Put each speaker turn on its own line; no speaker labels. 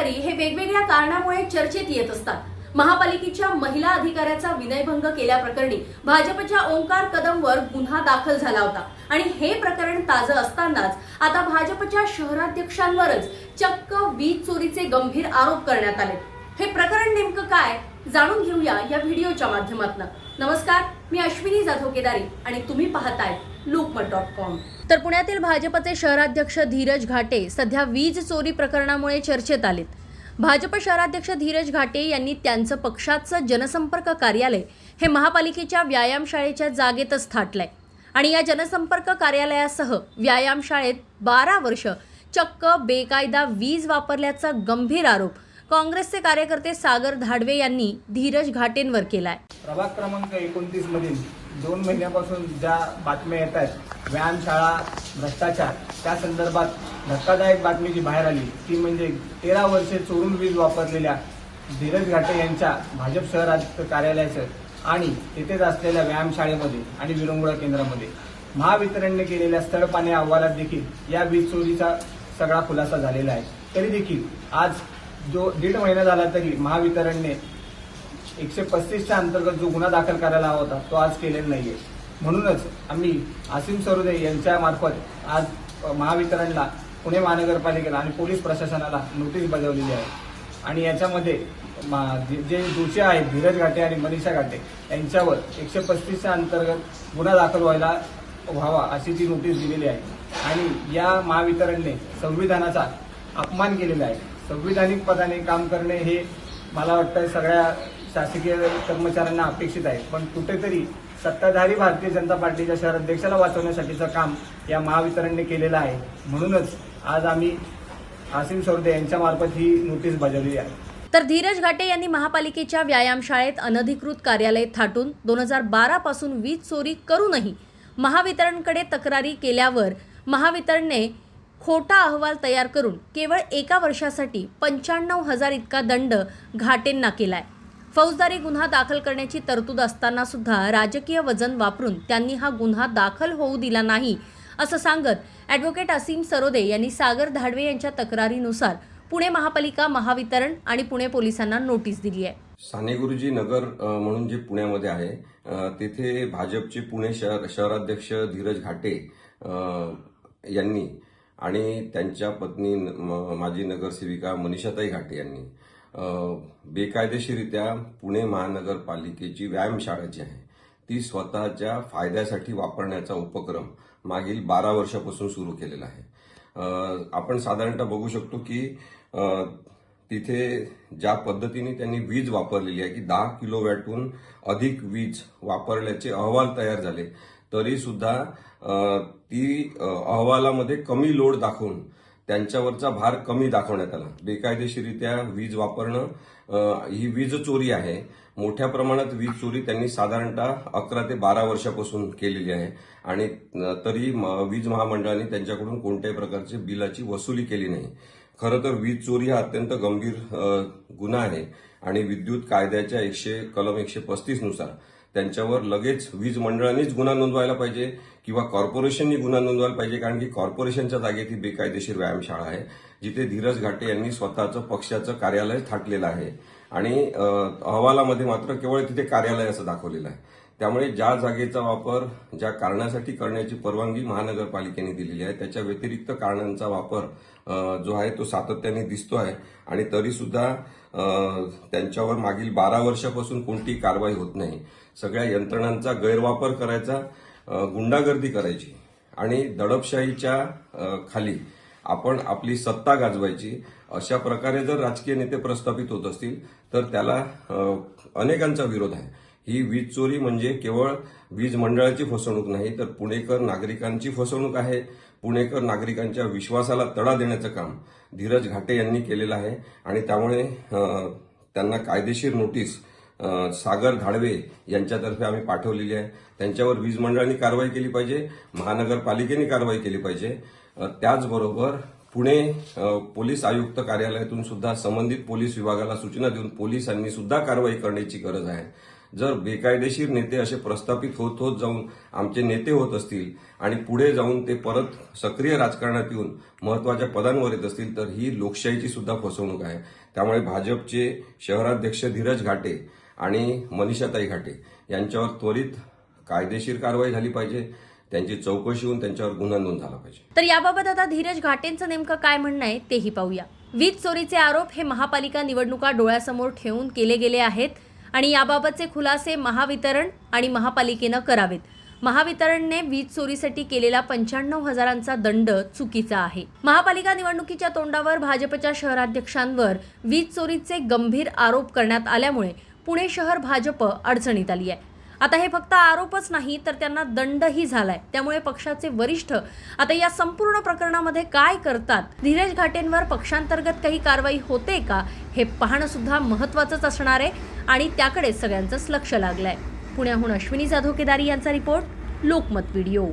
अधिकारी हे वेगवेगळ्या कारणामुळे चर्चेत येत असतात। महापालिकेच्या महिला अधिकाऱ्याचा विनयभंग केल्याप्रकरणी भाजपच्या ओंकार कदमवर गुन्हा दाखल झाला होता आणि हे प्रकरण ताजं असतानाच आता भाजपच्या शहराध्यक्षांवरच चक्क वीज चोरीचे गंभीर आरोप करण्यात आले। हे प्रकरण नेमकं काय जाणून घेऊया या व्हिडिओच्या माध्यमातून। नमस्कार, मी अश्विनी जाधव केदारी आणि तुम्ही पाहताय लोकमत.com। तर पुण्यातील भाजपचे शहराध्यक्ष धीरज घाटे सध्या वीज चोरी प्रकरणामुळे चर्चेत आलेत। भाजप शहराध्यक्ष धीरज घाटे यांनी त्यांचं पक्षाचं जनसंपर्क कार्यालय हे महापालिकेच्या व्यायामशाळेच्या जागेतच थाटलंय आणि या जनसंपर्क कार्यालयासह व्यायामशाळेत 12 वर्ष चक्क बेकायदा वीज वापरल्याचा गंभीर आरोप काँग्रेसचे कार्यकर्ते सागर धाडवे यांनी धीरज घाटेंवर केलाय।
प्रभाग क्रमांक 29 मधील 2 महिन्यापासून ज्या बातम्या येत आहेत व्यायामशाळा भ्रष्टाचार, त्या संदर्भात धक्कादायक बातमी जी बाहेर आली ती म्हणजे 13 वर्षे चोरून वीज वापरलेल्या धीरज घाटे यांच्या भाजप शहराध्यक्ष कार्यालयाचं आणि तेथेच असलेल्या व्यायामशाळेमध्ये आणि विरंगुळा केंद्रामध्ये महावितरणने केलेल्या स्थळ पाहणी अहवालात देखील या वीज चोरीचा सगळा खुलासा झालेला आहे। तरी देखील आज जो 1.5 महिना झाला तरी महावितरणने 135च्या अंतर्गत जो गुन्हा दाखल करायला हवा होता तो आज केलेला नाहीये। म्हणूनच आम्ही आसिम सरोदे यांच्या मार्फत आज महावितरणला, पुणे महानगरपालिकेला आणि पोलीस प्रशासनाला नोटीस बजावलेली आहे आणि याच्यामध्ये जे दोषी आहेत धीरज घाटे आणि मनीषा घाटे यांच्यावर 135च्या अंतर्गत गुन्हा दाखल व्हावा अशी ती नोटीस दिलेली आहे आणि या महावितरणने संविधानाचा अपमान केलेला आहे। संविधानिक पदाने काम करणे हे मला वाटतं सगळ्या शासकीय कर्मचाऱ्यांना अपेक्षित आहे, पण कुठेतरी सत्ताधारी भारतीय जनता पार्टीच्या शहराध्यक्षाला वाचवण्यासाठीचं काम या महावितरणने केलेलं आहे। म्हणूनच आज आम्ही आसिम सरोदे यांच्या मार्फत ही नोटीस बजावली आहे।
तर धीरज घाटे यांनी महापालिकेच्या व्यायामशाळेत अनधिकृत कार्यालय थाटून 2012 पासून वीज चोरी करूनही महावितरणकडे तक्रारी केल्यावर महावितरणने खोटा अहवाल तयार करून केवळ 1 वर्षासाठी 95,000 इतका दंड घाटेंना केलाय। फौजदारी गुन्हा दाखल करण्याची तरतूद असताना सुद्धा राजकीय वजन वापरून त्यांनी हा गुन्हा दाखल होऊ दिला नाही असं सांगत ॲडव्होकेट आसिम सरोदे यांनी सागर धाडवे यांच्या तक्रारीनुसार पुणे महापालिका, महावितरण आणि पुणे पोलिसांना नोटीस दिली आहे।
सानेगुरुजी नगर म्हणून जे पुण्यामध्ये आहे तिथे भाजपचे पुणे शहराध्यक्ष धीरज घाटे यांनी आणि त्यांच्या पत्नी माजी नगरसेविका मनीषाताई घाटे यांनी बेकायदेशीरित्या पुणे महानगरपालिकेची व्यायामशाळा जी आहे ती स्वतःच्या फायद्यासाठी वापरण्याचा उपक्रम मागील 12 वर्षापासून सुरू केलेला आहे। आपण साधारणतः बघू शकतो की तिथे ज्या पद्धतीने त्यांनी वीज वापरलेली आहे की 10 किलोवॅटहून अधिक वीज वापरल्याचे अहवाल तयार झाले, तरी सुद्धा ती अहवालामध्ये कमी लोड दाखवून त्यांच्यावरचा भार कमी दाखवण्यात आला। बेकायदेशीरित्या वीज वापरणं ही वीज चोरी आहे। मोठ्या प्रमाणात वीज चोरी त्यांनी साधारणतः 11 ते 12 वर्षापासून केलेली आहे आणि तरी वीज महामंडळाने त्यांच्याकडून कोणत्याही प्रकारची बिलाची वसुली केली नाही। खरं तर वीज चोरी हा अत्यंत गंभीर गुन्हा आहे आणि विद्युत कायद्याच्या कलम 135 नुसार त्यांच्यावर लगेच वीज मंडळानेच गुन्हा नोंदवायला पाहिजे किंवा कॉर्पोरेशननी गुन्हा नोंदवायला पाहिजे, कारण की कॉर्पोरेशनच्या जागेत ही बेकायदेशीर व्यायामशाळा आहे जिथे धीरज घाटे यांनी स्वतःचं पक्षाचं कार्यालय थाटलेलं आहे आणि अहवालामध्ये मात्र केवळ तिथे कार्यालय असं दाखवलेलं आहे। त्यामुळे ज्या जागेचा वापर ज्या कारणासाठी करण्याची परवानगी महानगरपालिकेने दिलेली आहे त्याच्या व्यतिरिक्त कारणांचा वापर जो आहे तो सातत्याने दिसतो आहे आणि तरी सुद्धा त्यांच्यावर मागील 12 वर्षापासून कोणतीही कारवाई होत नाही। सगळ्या यंत्रणांचा गैरवापर करायचा, गुंडागर्दी करायची आणि दडपशाहीच्या खाली आपण आपली सत्ता गाजवायची, अशा प्रकारे जर राजकीय नेते प्रस्थापित होत असतील तर त्याला अनेकांचा विरोध आहे। ही वीज चोरी म्हणजे केवळ वीज मंडळाची फसवणूक नाही तर पुणेकर नागरिकांची फसवणूक आहे। पुणेकर नागरिकांच्या विश्वासाला तडा देण्याचं काम धीरज घाटे यांनी केलेलं आहे आणि त्यामुळे त्यांना कायदेशीर नोटीस सागर धाडवे यांच्यातर्फे आम्ही पाठवलेली आहे। त्यांच्यावर वीज मंडळाने कारवाई केली पाहिजे, महानगरपालिकेने कारवाई केली पाहिजे। त्याचबरोबर पुणे पोलीस आयुक्त कार्यालयातून सुद्धा संबंधित पोलीस विभागाला सूचना देऊन पोलिसांनी सुद्धा कारवाई करण्याची गरज आहे। जर बेकायदेशीर नेते असे प्रस्थापित होत होत जाऊन आमचे नेते होत असतील आणि पुढे जाऊन ते परत सक्रिय राजकारणात येऊन महत्वाच्या पदांवर येत असतील तर ही लोकशाहीची सुद्धा फसवणूक आहे. त्यामुळे भाजपचे शहराध्यक्ष धीरज घाटे आणि मनीषाताई घाटे यांच्यावर त्वरित कायदेशीर कारवाई झाली पाहिजे. त्यांची चौकशी होऊन त्यांच्यावर गुन्हा नोंद झाला पाहिजे.
तर याबाबत आता धीरज घाटेंचं नेमकं काय म्हणणं आहे तेही पाहूया. वीज चोरीचे आरोप हे महापालिका निवडणुका डोळ्यासमोर ठेवून केले गेले आहेत आणि याबाबतचे खुलासे महावितरण आणि महापालिकेनं करावेत. महावितरणने वीज चोरीसाठी केलेला 95,000चा दंड चुकीचा आहे. महापालिका निवडणुकीच्या तोंडावर भाजपच्या शहराध्यक्षांवर वीज चोरीचे गंभीर आरोप करण्यात आल्यामुळे पुणे शहर भाजप अडचणीत आली आहे. आता हे फक्त आरोपच नाही तर त्यांना दंडही झालाय. त्यामुळे पक्षाचे वरिष्ठ आता या संपूर्ण प्रकरणामध्ये काय करतात, धीरज घाटेंवर पक्षांतर्गत काही कारवाई होते का हे पाहणं सुद्धा महत्त्वाचंच असणार आहे आणि त्याकडे सगळ्यांचंच लक्ष लागलंय. पुण्याहून अश्विनी जाधव केदारी यांचा रिपोर्ट, लोकमत व्हिडिओ.